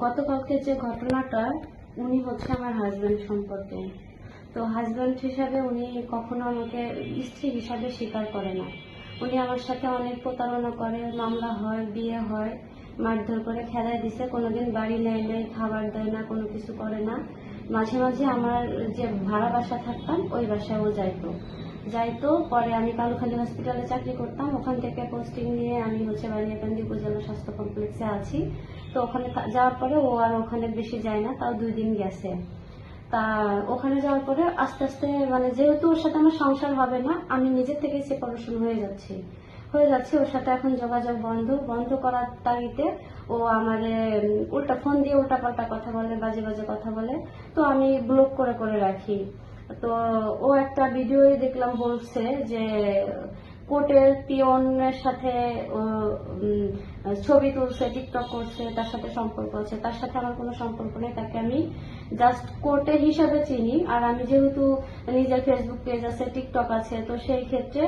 গতকালকে যে ঘটনাটা, উনি হচ্ছে আমার হাজব্যান্ড সম্পর্কে। তো হাজব্যান্ড হিসাবে উনি কখনো আমাকে স্ত্রী হিসাবে স্বীকার করে না। উনি আমার সাথে অনেক প্রতারণা করে, মামলা হয়, বিয়ে হয়, মারধর করে খেলায় দিছে, কোনোদিন বাড়ি নেয় নাই, খাবার দেয় না, কোনো কিছু করে না। মাঝে মাঝে আমার যে ভাড়া বাসা থাকতাম ওই বাসায় ও যাইতো। পরে আমি কালুখালী হসপিটালে চাকরি করতাম, ওখান থেকে পোস্টিং নিয়ে আমি হচ্ছে বানিয়াকান্দি উপজেলা স্বাস্থ্য কমপ্লেক্সে আছি। তো ওখানে যাওয়ার পরে ও আর ওখানে বেশি যায় না, তাও 2 দিন গেছে। তা ওখানে যাওয়ার পরে আস্তে আস্তে মানে যেহেতু ওর সাথে আমার সংসার হবে না, আমি নিজের থেকেই সেপারেশন হয়ে যাচ্ছি। ওর সাথে এখন যোগাযোগ বন্ধ করার তাগিদে ও আমার উল্টা ফোন দিয়ে উল্টাপাল্টা কথা বলে, বাজে বাজে কথা বলে। তো আমি ব্লক করে করে রাখি। তো ও একটা ভিডিও দেখলাম, বলছে যে কোর্টের পিয়নের সাথে ছবি তুলছে, টিকটক করছে, তার সাথে সম্পর্ক আছে। তার সাথে আমার কোনো সম্পর্ক নেই, তাকে আমি জাস্ট কোর্টে হিসাবে চিনি। আর আমি যেহেতু নিজের ফেসবুক পেজ আছে, টিকটক আছে, তো সেই ক্ষেত্রে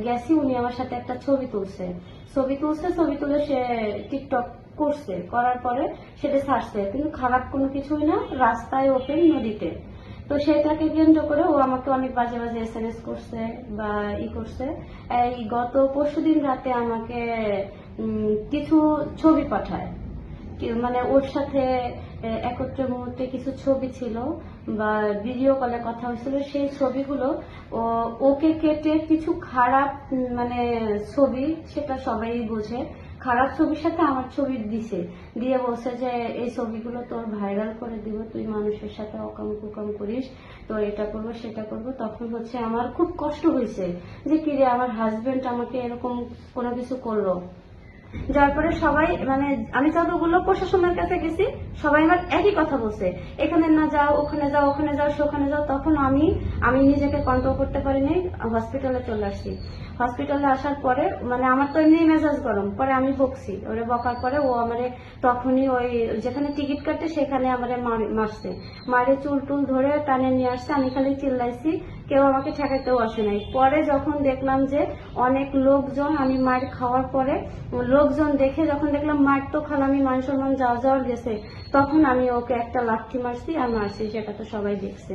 গেছি, উনি আমার সাথে একটা ছবি ছবি তুলে সে টিকটক করার পরে সেটা ছাড়ছে, কিন্তু খারাপ কোনো কিছুই না, রাস্তায় ওপেন নদীতে। তো সেটাকে কেন্দ্র করে ও আমাকে অনেক বাজে বাজে SMS করছে বা করছে। এই গত পরশুদিন রাতে আমাকে কিছু ছবি পাঠায়, মানে ওর সাথে একত্রে মুহূর্তে কিছু ছবি ছিল বা ভিডিও কলে কথা হয়েছিল, সেই ছবিগুলো ওকে কেটে কিছু খারাপ মানে ছবি, সেটা সবাই বোঝে, খারাপ ছবির সাথে আমার ছবি দিয়ে বলছে যে এই ছবিগুলো তোর ভাইরাল করে দিব, তুই মানুষের সাথে অকাম কুকাম করিস, তো এটা করবো সেটা করবো। তখন হচ্ছে আমার খুব কষ্ট হয়েছে যে কি রে, আমার হাজবেন্ড আমাকে এরকম কোনো কিছু করলো। যার পরে সবাই মানে আমি যতগুলো প্রশাসনের কাছে গেছি, সবাই আমার একই কথা বলছে, এখানে না যাও, ওখানে যাও, ওখানে যাও, সেখানে যাও। তখন আমি নিজেকে কন্ট্রোল করতে পারিনি, হসপিটালে চলে আসছি। হসপিটালে আসার পরে মানে আমার তো এমনি মেজাজ গরম, পরে আমি বকছি, ওরে বকার পরে ও আমারে তখনই ওই যেখানে টিকিট কাটে সেখানে আমারে মারছে, মারে চুল টুল ধরে টানে নিয়ে আসছে। আমি খালি চিল্লাইছি, কেউ আমাকে ঠেকাইতেও আসে নাই। পরে যখন দেখলাম যে অনেক লোকজন, আমি মার খাওয়ার পরে লোকজন দেখে যখন দেখলাম মার তো খালামি মান সম্মান যাওয়ার গেছে, তখন আমি ওকে একটা লাঠি মারছি আর মারছি, সেটা তো সবাই দেখছে।